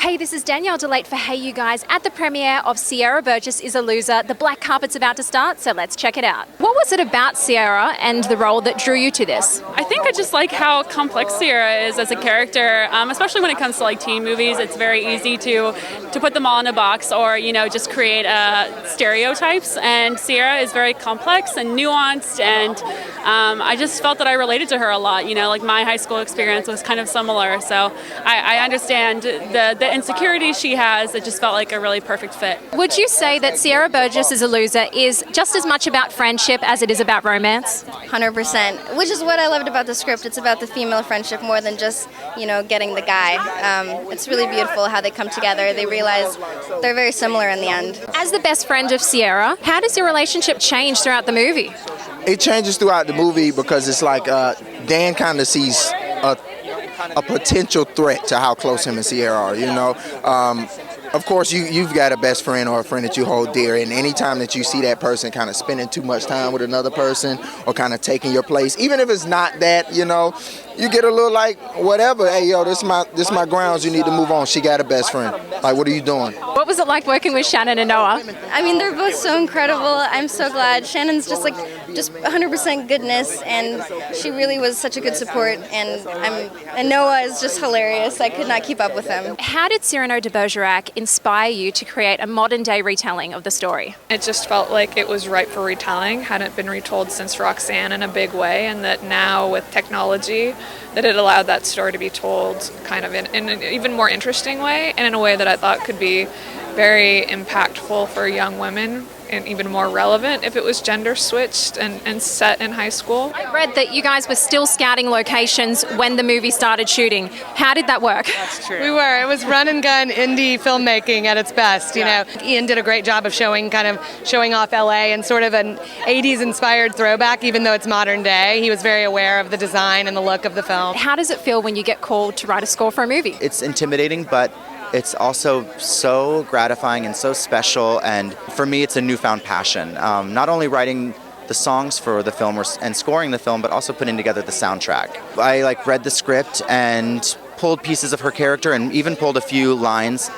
Hey, this is DaniElle DeLaite for HeyUGuys at the premiere of Sierra Burgess Is a Loser. The black carpet's about to start, so let's check it out. What was it about Sierra and the role that drew you to this? I think I just like how complex Sierra is as a character, especially when it comes to like teen movies. It's very easy to put them all in a box or, just create stereotypes. And Sierra is very complex and nuanced, and I just felt that I related to her a lot. Like my high school experience was kind of similar, so I understand the insecurities she has. It just felt like a really perfect fit. Would you say that Sierra Burgess Is a Loser is just as much about friendship as it is about romance? 100%, which is what I loved about the script. It's about the female friendship more than just, getting the guy. It's really beautiful how they come together. They realize they're very similar in the end. As the best friend of Sierra, how does your relationship change throughout the movie? It changes throughout the movie because it's like Dan kind of sees a potential threat to how close him and Sierra are, Of course, you've got a best friend or a friend that you hold dear, and anytime that you see that person kind of spending too much time with another person or kind of taking your place, even if it's not that, you get a little like, whatever, hey, this my grounds, you need to move on. She got a best friend. Like, what are you doing? What was it like working with Shannon and Noah? I mean, they're both so incredible. I'm so glad. Shannon's just 100% goodness, and she really was such a good support, and Noah is just hilarious. I could not keep up with him. How did Cyrano de Bergerac inspire you to create a modern-day retelling of the story? It just felt like it was ripe for retelling, hadn't been retold since Roxanne in a big way, and that now with technology, that it allowed that story to be told kind of in an even more interesting way, and in a way that I thought could be very impactful for young women and even more relevant if it was gender switched and set in high school. I read that you guys were still scouting locations when the movie started shooting. How did that work? That's true. We were. It was run and gun indie filmmaking at its best. Ian did a great job of showing off LA and sort of an 80s inspired throwback, even though it's modern day. He was very aware of the design and the look of the film. How does it feel when you get called to write a score for a movie? It's intimidating, but it's also so gratifying and so special, and for me it's a newfound passion. Not only writing the songs for the film and scoring the film, but also putting together the soundtrack. I read the script and pulled pieces of her character and even pulled a few lines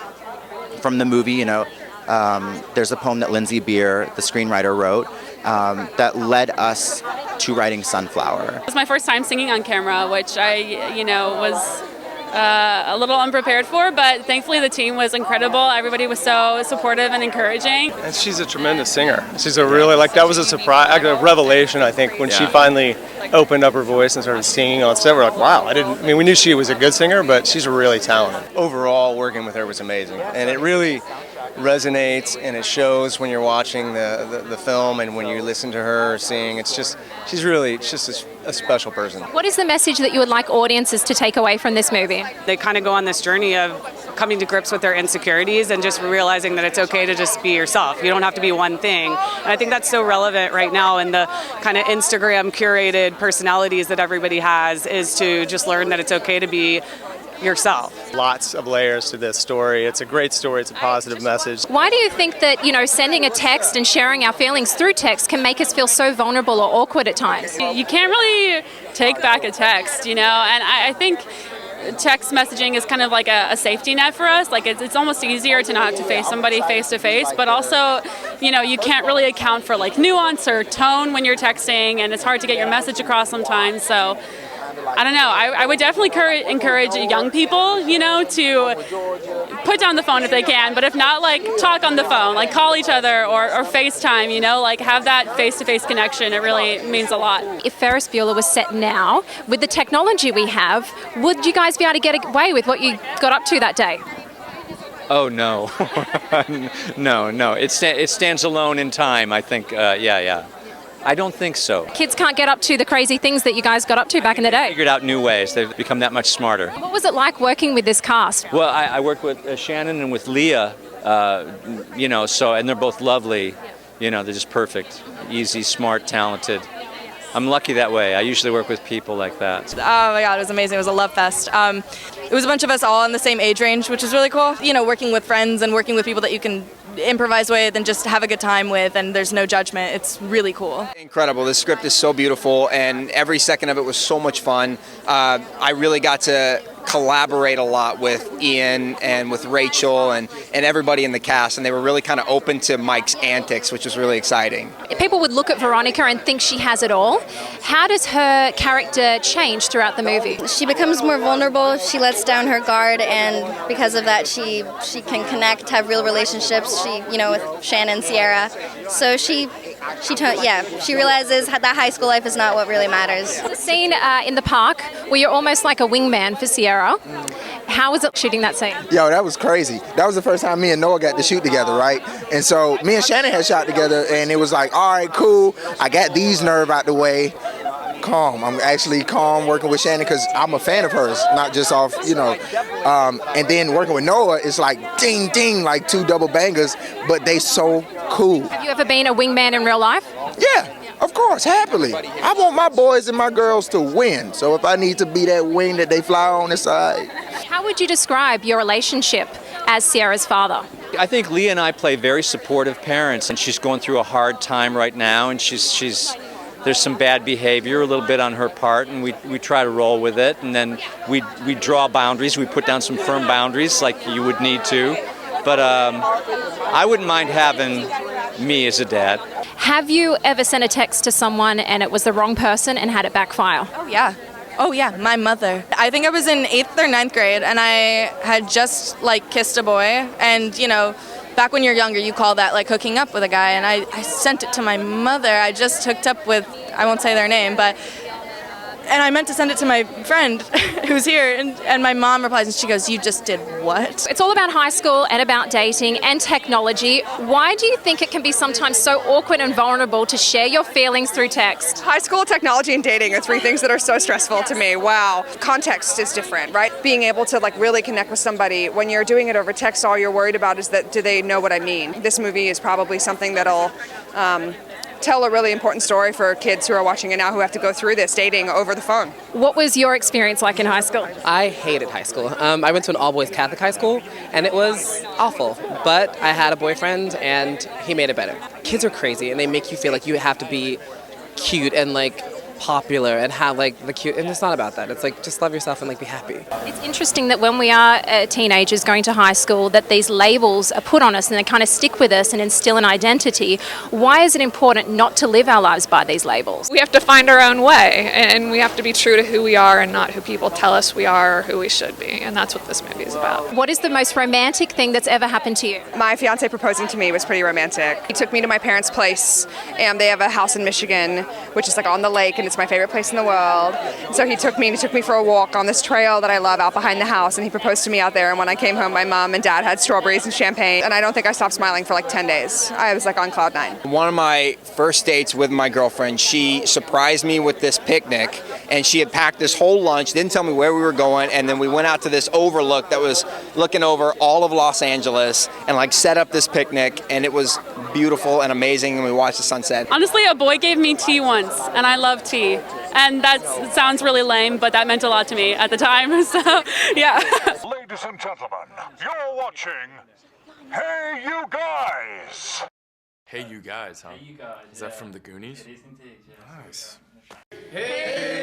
from the movie. There's a poem that Lindsey Beer, the screenwriter, wrote that led us to writing Sunflower. It was my first time singing on camera, which I, was a little unprepared for, but thankfully the team was incredible. Everybody was so supportive and encouraging. And she's a tremendous singer. She's a really, that was a surprise, a revelation, I think, when she finally opened up her voice and started singing on set. We're like, wow, we knew she was a good singer, but she's really talented. Overall, working with her was amazing. And it really resonates, and it shows when you're watching the film and when you listen to her sing. It's just a special person. What is the message that you would like audiences to take away from this movie? They kind of go on this journey of coming to grips with their insecurities and just realizing that it's okay to just be yourself. You don't have to be one thing. And I think that's so relevant right now in the kind of Instagram curated personalities that everybody has, is to just learn that it's okay to be yourself. Lots of layers to this story. It's a great story. It's a positive message. Why do you think that, sending a text and sharing our feelings through text can make us feel so vulnerable or awkward at times? You can't really take back a text, and I think text messaging is kind of like a safety net for us. It's almost easier to not have to face somebody face to face, but also, you can't really account for nuance or tone when you're texting, and it's hard to get your message across sometimes. So I don't know. I would definitely encourage young people, to put down the phone if they can, but if not, talk on the phone, call each other or FaceTime, have that face-to-face connection. It really means a lot. If Ferris Bueller was set now, with the technology we have, would you guys be able to get away with what you got up to that day? Oh, no. No. It stands alone in time, I think. Yeah. I don't think so. Kids can't get up to the crazy things that you guys got up to back in the day. Figured out new ways. They've become that much smarter. What was it like working with this cast? Well, I worked with Shannon and with Leah, and they're both lovely. They're just perfect. Easy, smart, talented. I'm lucky that way. I usually work with people like that. Oh my God, it was amazing. It was a love fest. It was a bunch of us all in the same age range, which is really cool. You know, working with friends and working with people that you can improvise with and just have a good time with, and there's no judgment. It's really cool. Incredible. The script is so beautiful, and every second of it was so much fun. I really got to collaborate a lot with Ian and with Rachel and everybody in the cast, and they were really kind of open to Mike's antics, which was really exciting. People would look at Veronica and think she has it all. How does her character change throughout the movie? She becomes more vulnerable. She lets down her guard, and because of that, she can connect, have real relationships. With Shannon, Sierra. So she realizes that high school life is not what really matters. The scene in the park where you're almost like a wingman for Sierra. How was it shooting that scene? Yo, that was crazy. That was the first time me and Noah got to shoot together, right? And so me and Shannon had shot together, and it was like, all right, cool. I got these nerve out the way. Calm. I'm actually calm working with Shannon because I'm a fan of hers, not just off, and then working with Noah, it's like ding, ding, like two double bangers, but they so cool. Have you ever been a wingman in real life? Yeah, of course, happily. I want my boys and my girls to win, so if I need to be that wing that they fly on the side. How would you describe your relationship as Sierra's father? I think Leah and I play very supportive parents, and she's going through a hard time right now, and there's some bad behavior a little bit on her part, and we try to roll with it, and then we draw boundaries. We put down some firm boundaries like you would need to, but I wouldn't mind having me as a dad. Have you ever sent a text to someone and it was the wrong person and had it backfire? Oh yeah, my mother. I think I was in 8th or 9th grade, and I had just kissed a boy, and back when you're younger, you call that hooking up with a guy, and I sent it to my mother. I just hooked up with, I won't say their name, and I meant to send it to my friend who's here, and my mom replies, and she goes, "You just did what?" It's all about high school and about dating and technology. Why do you think it can be sometimes so awkward and vulnerable to share your feelings through text? High school, technology, and dating are three things that are so stressful to me. Wow. Context is different, right? Being able to really connect with somebody, when you're doing it over text, all you're worried about is that do they know what I mean? This movie is probably something that'll tell a really important story for kids who are watching it now who have to go through this dating over the phone. What was your experience like in high school? I hated high school. I went to an all-boys Catholic high school, and it was awful. But I had a boyfriend, and he made it better. Kids are crazy, and they make you feel like you have to be cute and popular and have the cute, and it's not about that. It's just love yourself and be happy. It's interesting that when we are teenagers going to high school that these labels are put on us and they kind of stick with us and instill an identity. Why is it important not to live our lives by these labels? We have to find our own way, and we have to be true to who we are and not who people tell us we are or who we should be, and that's what this movie is about. What is the most romantic thing that's ever happened to you? My fiance proposing to me was pretty romantic. He took me to my parents' place, and they have a house in Michigan, which is on the lake, and it's my favorite place in the world. So he took me for a walk on this trail that I love out behind the house, and he proposed to me out there. And when I came home, my mom and dad had strawberries and champagne, and I don't think I stopped smiling for 10 days. I was on cloud 9. One of my first dates with my girlfriend, she surprised me with this picnic, and she had packed this whole lunch, didn't tell me where we were going, and then we went out to this overlook that was looking over all of Los Angeles and set up this picnic, and it was beautiful and amazing, and we watched the sunset. Honestly, a boy gave me tea once, and I love tea. And that sounds really lame, but that meant a lot to me at the time, so yeah. Ladies and gentlemen, you're watching Hey You Guys! Hey You Guys, huh? Hey You Guys, is that from the Goonies? It is indeed, yes. Nice. Hey